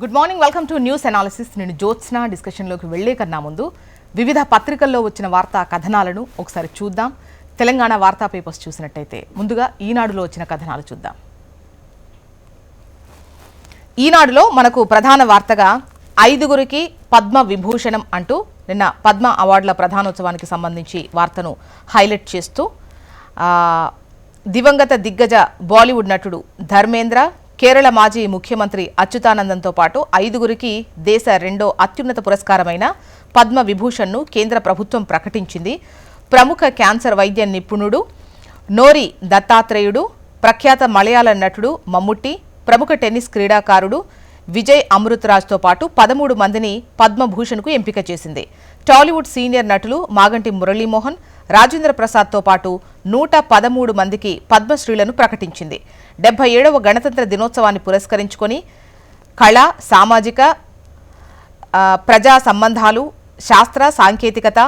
Good morning, welcome to news analysis. నేను జ్యోత్స్న. డిస్కషన్లోకి వెళ్లే కన్నా ముందు వివిధ పత్రికల్లో వచ్చిన వార్తా కథనాలను ఒకసారి చూద్దాం. తెలంగాణ వార్తా పేపర్స్ చూసినట్టయితే ముందుగా ఈనాడులో వచ్చిన కథనాలు చూద్దాం. ఈనాడులో మనకు ప్రధాన వార్తగా 5గురికి పద్మ విభూషణం అంటూ నిన్న పద్మ అవార్డుల ప్రధానోత్సవానికి సంబంధించి వార్తను హైలైట్ చేస్తూ దివంగత దిగ్గజ బాలీవుడ్ నటుడు ధర్మేంద్ర, కేరళ మాజీ ముఖ్యమంత్రి అచ్యుతానందంతో పాటు 5గురికి దేశ రెండో అత్యున్నత పురస్కారమైన పద్మ విభూషణ్ను కేంద్ర ప్రభుత్వం ప్రకటించింది. ప్రముఖ క్యాన్సర్ వైద్య నిపుణుడు నోరి దత్తాత్రేయుడు, ప్రఖ్యాత మలయాళ నటుడు మమ్ముట్టి, ప్రముఖ టెన్నిస్ క్రీడాకారుడు విజయ్ అమృతరాజ్తో పాటు 13 మందిని పద్మభూషణ్కు ఎంపిక చేసింది. టాలీవుడ్ సీనియర్ నటులు మాగంటి మురళీమోహన్, రాజేంద్ర ప్రసాద్తో పాటు 113 మందికి పద్మశ్రీలను ప్రకటించింది. 77వ గణతంత్ర దినోత్సవాన్ని పురస్కరించుకొని కళ, సామాజిక, ప్రజా సంబంధాలు, శాస్త్ర సాంకేతికత,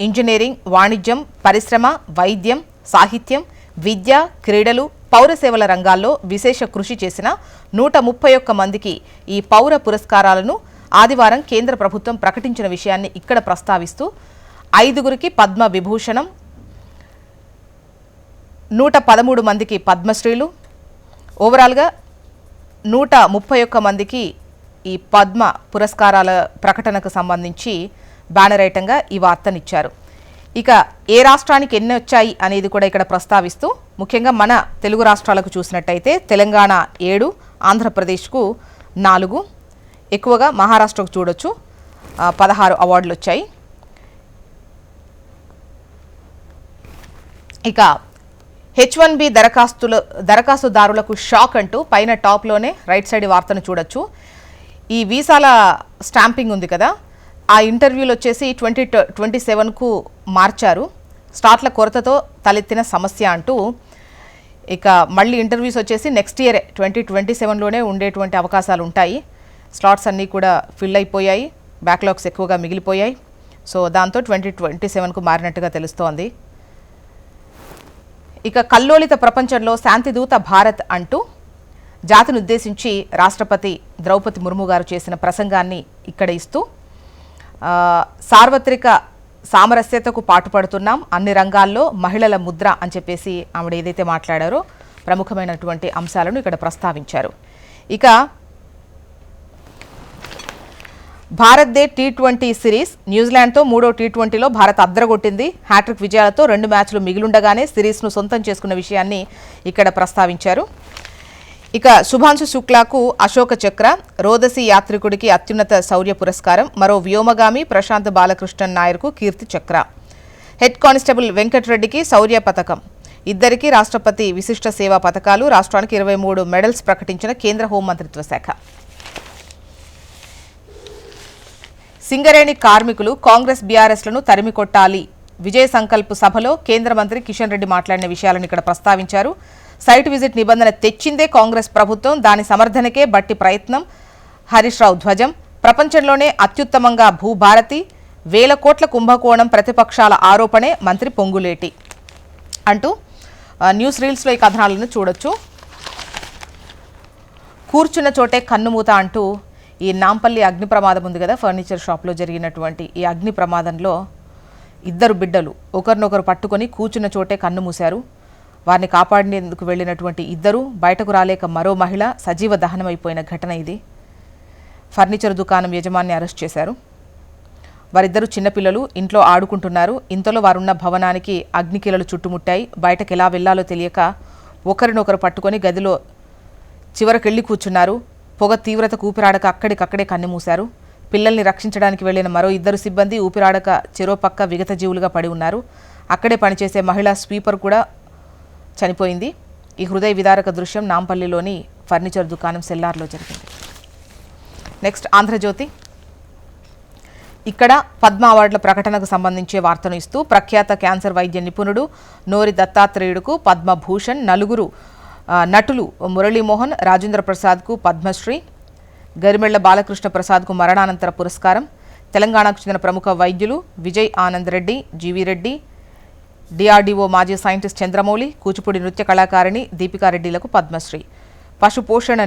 ఇంజనీరింగ్, వాణిజ్యం, పరిశ్రమ, వైద్యం, సాహిత్యం, విద్య, క్రీడలు, పౌర సేవల రంగాల్లో విశేష కృషి చేసిన 131 మందికి ఈ పౌర పురస్కారాలను ఆదివారం కేంద్ర ప్రభుత్వం ప్రకటించిన విషయాన్ని ఇక్కడ ప్రస్తావిస్తూ 5గురికి పద్మ విభూషణం, 113 మందికి పద్మశ్రీలు, ఓవరాల్గా 131 మందికి ఈ పద్మ పురస్కారాల ప్రకటనకు సంబంధించి బ్యానర్ ఐటంగా ఈ వార్తనిచ్చారు. ఇక ఏ రాష్ట్రానికి ఎన్ని వచ్చాయి అనేది కూడా ఇక్కడ ప్రస్తావిస్తూ ముఖ్యంగా మన తెలుగు రాష్ట్రాలకు చూసినట్టయితే తెలంగాణ 7, ఆంధ్రప్రదేశ్కు 4, ఎక్కువగా మహారాష్ట్రకు చూడొచ్చు 16 అవార్డులు వచ్చాయి. ఇక H1B దరఖాస్తుదారులకు షాక్ అంటూ పైన టాప్లోనే రైట్ సైడ్ వార్తను చూడొచ్చు. ఈ వీసాల స్టాంపింగ్ ఉంది కదా, ఆ ఇంటర్వ్యూలు వచ్చేసి 2027కు మార్చారు. స్లాట్ల కొరతతో తలెత్తిన సమస్య అంటూ ఇక మళ్ళీ ఇంటర్వ్యూస్ వచ్చేసి నెక్స్ట్ ఇయర్ 2027లోనే ఉండేటువంటి అవకాశాలు ఉంటాయి. స్లాట్స్ అన్నీ కూడా ఫిల్ అయిపోయాయి, బ్యాక్లాగ్స్ ఎక్కువగా మిగిలిపోయాయి. సో దాంతో 2027కు మారినట్టుగా తెలుస్తోంది. ఇక కల్లోలిత ప్రపంచంలో శాంతిదూత భారత్ అంటూ జాతిని ఉద్దేశించి రాష్ట్రపతి ద్రౌపది ముర్ము గారు చేసిన ప్రసంగాన్ని ఇక్కడ ఇస్తూ సార్వత్రిక సామరస్యతకు పాటుపడుతున్నాం, అన్ని రంగాల్లో మహిళల ముద్ర అని చెప్పేసి ఆవిడ ఏదైతే మాట్లాడారో ప్రముఖమైనటువంటి అంశాలను ఇక్కడ ప్రస్తావించారు. ఇక భారత్దే T20 సిరీస్, న్యూజిలాండ్తో 3వ T20లో భారత్ అద్దరగొట్టింది. హ్యాట్రిక్ విజయాలతో 2 మ్యాచ్లు మిగిలుండగానే సిరీస్ను సొంతం చేసుకున్న విషయాన్ని ఇక్కడ ప్రస్తావించారు. ఇక శుభాంశు శుక్లాకు అశోక చక్ర, రోదసి యాత్రికుడికి అత్యున్నత శౌర్య పురస్కారం, మరో వ్యోమగామి ప్రశాంత్ బాలకృష్ణన్ నాయర్కు కీర్తి చక్ర, హెడ్ కానిస్టేబుల్ వెంకటరెడ్డికి శౌర్య పథకం, ఇద్దరికి రాష్ట్రపతి విశిష్ట సేవా పథకాలు, రాష్ట్రానికి 23 మెడల్స్ ప్రకటించిన కేంద్ర హోంమంత్రిత్వ శాఖ. సింగరేణి కార్మికులు కాంగ్రెస్ బీఆర్ఎస్లను తరిమి కొట్టాలి. విజయ సంకల్ప్ సభలో కేంద్ర మంత్రి కిషన్ రెడ్డి మాట్లాడిన విషయాలను ఇక్కడ ప్రస్తావించారు. సైట్ విజిట్ నిబంధన తెచ్చిందే కాంగ్రెస్ ప్రభుత్వం, దాని సమర్థనకే బట్టి ప్రయత్నం. హరీష్ రావు ధ్వజం, ప్రపంచంలోనే అత్యుత్తమంగా భూభారతి, 1000 కోట్ల కుంభకోణం ప్రతిపక్షాల ఆరోపణే మంత్రి పొంగులేటి అంటూ న్యూస్ రీల్స్లో ఈ కథనాలను చూడొచ్చు. కూర్చున్న చోటే కన్నుమూత అంటూ ఈ నాంపల్లి అగ్ని ప్రమాదం ఉంది కదా, ఫర్నిచర్ షాప్లో జరిగినటువంటి ఈ అగ్ని ప్రమాదంలో 2 బిడ్డలు ఒకరినొకరు పట్టుకొని కూర్చున్న చోటే కన్ను మూశారు. వారిని కాపాడేందుకు వెళ్ళినటువంటి 2 బయటకు రాలేక మరో మహిళ సజీవ దహనమైపోయిన ఘటన ఇది. ఫర్నిచర్ దుకాణం యజమాని అరెస్ట్ చేశారు. వారిద్దరూ చిన్నపిల్లలు, ఇంట్లో ఆడుకుంటున్నారు. ఇంతలో వారున్న భవనానికి అగ్నికీలలు చుట్టుముట్టాయి. బయటకు ఎలా వెళ్లాలో తెలియక ఒకరినొకరు పట్టుకొని గదిలో చివరకెళ్లి కూర్చున్నారు. పొగ తీవ్రతకు ఊపిరాడక అక్కడికక్కడే కన్నెమూశారు. పిల్లల్ని రక్షించడానికి వెళ్లిన మరో 2 సిబ్బంది ఊపిరాడక చెరో పక్క విగత జీవులుగా పడి ఉన్నారు. అక్కడే పనిచేసే మహిళా స్వీపర్ కూడా చనిపోయింది. ఈ హృదయ విదారక దృశ్యం నాంపల్లిలోని ఫర్నిచర్ దుకాణం సెల్లార్లో జరిగింది. నెక్స్ట్ ఆంధ్రజ్యోతి. ఇక్కడ పద్మ అవార్డుల ప్రకటనకు సంబంధించే వార్తను ఇస్తూ ప్రఖ్యాత క్యాన్సర్ వైద్య నిపుణుడు నోరి దత్తాత్రేయుడుకు పద్మభూషణ్, 4 నటులు మురళీమోహన్, రాజేంద్ర ప్రసాద్కు పద్మశ్రీ, గరిమెళ్ల బాలకృష్ణ ప్రసాద్కు మరణానంతర పురస్కారం, తెలంగాణకు చెందిన ప్రముఖ వైద్యులు విజయ్ ఆనంద్ రెడ్డి, జీవీ రెడ్డి, DRDO మాజీ సైంటిస్ట్ చంద్రమౌళి, కూచిపూడి నృత్య కళాకారిణి దీపికారెడ్డిలకు పద్మశ్రీ, పశు పోషణ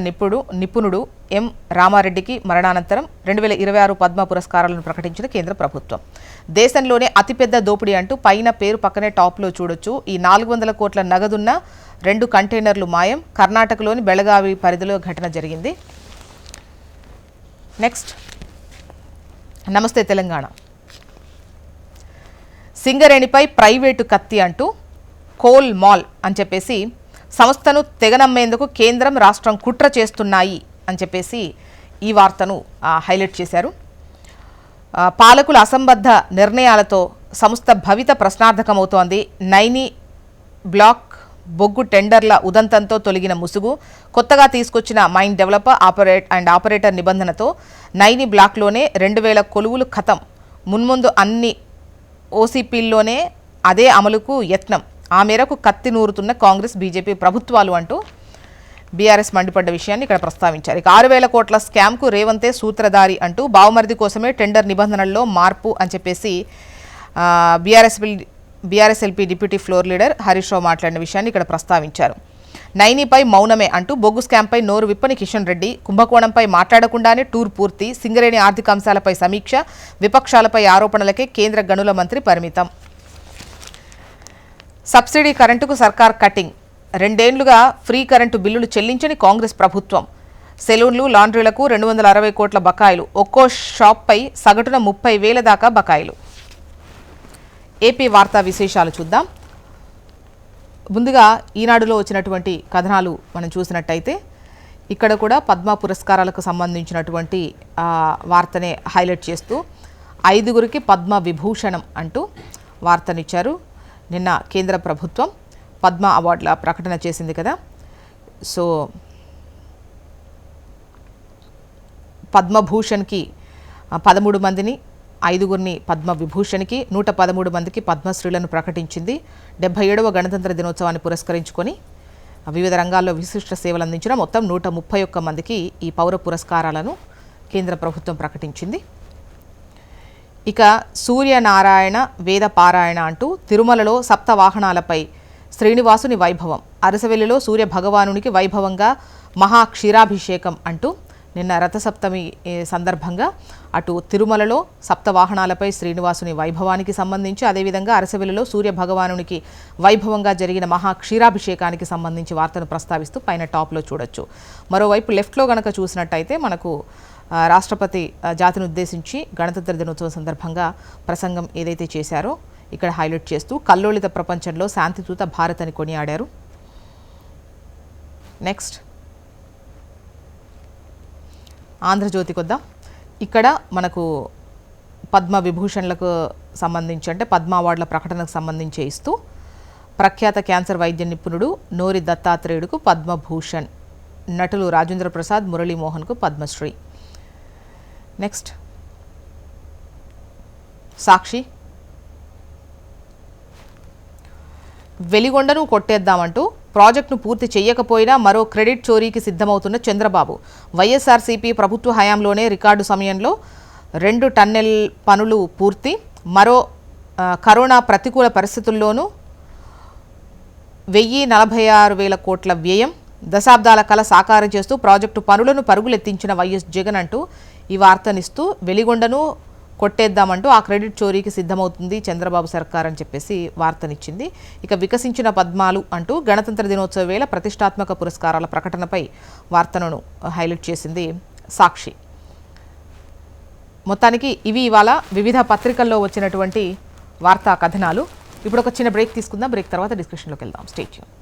నిపుణుడు ఎం రామారెడ్డికి మరణానంతరం 2026 పద్మ పురస్కారాలను ప్రకటించిన కేంద్ర ప్రభుత్వం. దేశంలోనే అతిపెద్ద దోపిడీ అంటూ పైన పేరు పక్కనే టాప్లో చూడొచ్చు. ఈ 400 కోట్ల నగదున్న 2 కంటైనర్లు మాయం. కర్ణాటకలోని బెళగావి పరిధిలో ఘటన జరిగింది. నెక్స్ట్, నమస్తే తెలంగాణ. సింగరేణిపై ప్రైవేటు కత్తి అంటూ కోల్ మాల్ అని చెప్పేసి సంస్థను తెగనమ్మేందుకు కేంద్రం రాష్ట్రం కుట్ర చేస్తున్నాయి అని చెప్పేసి ఈ వార్తను హైలైట్ చేశారు. పాలకుల అసంబద్ధ నిర్ణయాలతో సంస్థ భవిత ప్రశ్నార్థకమవుతోంది. నైని బ్లాక్ బొగ్గు టెండర్ల ఉదంతంతో తొలగిన ముసుగు, కొత్తగా తీసుకొచ్చిన మైన్ డెవలపర్ ఆపరేటర్ నిబంధనతో నైని బ్లాక్లోనే 2000 కొలువులు ఖతం. మున్ముందు అన్ని ఓసీపీల్లోనే అదే అమలుకు యత్నం. ఆ మేరకు కత్తి నూరుతున్న కాంగ్రెస్ బీజేపీ ప్రభుత్వాలు అంటూ బీఆర్ఎస్ మండిపడ్డ విషయాన్ని ఇక్కడ ప్రస్తావించారు. ఇక 6000 కోట్ల స్కామ్కు రేవంతే సూత్రధారి అంటూ బావమరిది కోసమే టెండర్ నిబంధనల్లో మార్పు అని చెప్పేసి BRSLP deputy floor leader Harish Rao మాట్లాడిన విషయాన్ని ఇక్కడ ప్రస్తావించారు. నైనిపై మౌనమే అంటూ బొగ్గు స్కామ్పై నోరు విప్పని కిషన్ రెడ్డి, కుంభకోణంపై మాట్లాడకుండానే టూర్ పూర్తి, సింగరేణి ఆర్థిక అంశాలపై సమీక్ష, విపక్షాలపై ఆరోపణలకే కేంద్ర గనుల మంత్రి పరిమితం. సబ్సిడీ కరెంటుకు సర్కార్ కటింగ్. 2 ఏళ్లుగా ఫ్రీ కరెంటు బిల్లులు చెల్లించని కాంగ్రెస్ ప్రభుత్వం. సెలూన్లు, లాండ్రీలకు 260 కోట్ల బకాయిలు. ఒక్కో షాప్పై సగటున 30,000 దాకా బకాయిలు. ఏపీ వార్తా విశేషాలు చూద్దాం. ముందుగా ఈనాడులో వచ్చినటువంటి కథనాలు మనం చూసినట్టయితే ఇక్కడ కూడా పద్మ పురస్కారాలకు సంబంధించినటువంటి వార్తనే హైలైట్ చేస్తూ 5గురికి పద్మ విభూషణం అంటూ వార్తనిచ్చారు. నిన్న కేంద్ర ప్రభుత్వం పద్మ అవార్డుల ప్రకటన చేసింది కదా. సో పద్మభూషణ్కి 13 మందిని, 5గురిని పద్మ విభూషణ్కి, 113 మందికి పద్మశ్రీలను ప్రకటించింది. 77వ గణతంత్ర దినోత్సవాన్ని పురస్కరించుకొని వివిధ రంగాల్లో విశిష్ట సేవలు అందించిన మొత్తం 131 మందికి ఈ పౌర పురస్కారాలను కేంద్ర ప్రభుత్వం ప్రకటించింది. ఇక సూర్యనారాయణ వేద పారాయణ అంటూ తిరుమలలో సప్తవాహనాలపై శ్రీనివాసుని వైభవం, అరసవెల్లిలో సూర్య భగవానునికి వైభవంగా మహాక్షీరాభిషేకం అంటూ నిన్న రథసప్తమి సందర్భంగా అటు తిరుమలలో సప్తవాహనాలపై శ్రీనివాసుని వైభవానికి సంబంధించి, అదేవిధంగా అరసవెల్లిలో సూర్య భగవానునికి వైభవంగా జరిగిన మహాక్షీరాభిషేకానికి సంబంధించి వార్తను ప్రస్తావిస్తూ పైన టాప్లో చూడొచ్చు. మరోవైపు లెఫ్ట్లో గనక చూసినట్టయితే మనకు రాష్ట్రపతి జాతిని ఉద్దేశించి గణతంత్ర దినోత్సవం సందర్భంగా ప్రసంగం ఏదైతే చేశారో ఇక్కడ హైలైట్ చేస్తూ కల్లోలిత ప్రపంచంలో శాంతిదూత భారత్ అని కొనియాడారు. నెక్స్ట్, ఆంధ్రజ్యోతికి వద్దాం. ఇక్కడ మనకు పద్మ విభూషణ్లకు సంబంధించి అంటే పద్మ అవార్డుల ప్రకటనకు సంబంధించి ఇస్తూ ప్రఖ్యాత క్యాన్సర్ వైద్య నిపుణుడు నోరి దత్తాత్రేయుడుకు పద్మభూషణ్, నటులు రాజేంద్ర ప్రసాద్, మురళీమోహన్కు పద్మశ్రీ. నెక్స్ట్, సాక్షి వెలిగొండను కొట్టేద్దామంటూ ప్రాజెక్టును పూర్తి చేయకపోయినా మరో క్రెడిట్ చోరీకి సిద్ధమవుతున్న చంద్రబాబు. వైఎస్ఆర్సీపీ ప్రభుత్వ హయాంలోనే రికార్డు సమయంలో 2 టన్నెల్ పనులు పూర్తి, మరో కరోనా ప్రతికూల పరిస్థితుల్లోనూ 1,46,000 కోట్ల వ్యయం, దశాబ్దాల కల సాకారం చేస్తూ ప్రాజెక్టు పనులను పరుగులెత్తించిన వైఎస్ జగన్ అంటూ ఈ వార్తనిస్తూ వెలిగొండను కొట్టేద్దామంటూ ఆ క్రెడిట్ చోరీకి సిద్ధమవుతుంది చంద్రబాబు సర్కార్ అని చెప్పేసి వార్తనిచ్చింది. ఇక వికసించిన పద్మాలు అంటూ గణతంత్ర దినోత్సవ వేళ ప్రతిష్టాత్మక పురస్కారాల ప్రకటనపై వార్తను హైలైట్ చేసింది సాక్షి. మొత్తానికి ఇవి ఇవాళ వివిధ పత్రికల్లో వచ్చినటువంటి వార్తా కథనాలు. ఇప్పుడు ఒక చిన్న బ్రేక్ తీసుకుందాం. బ్రేక్ తర్వాత డిస్కషన్లోకి వెళ్దాం. Stay tune.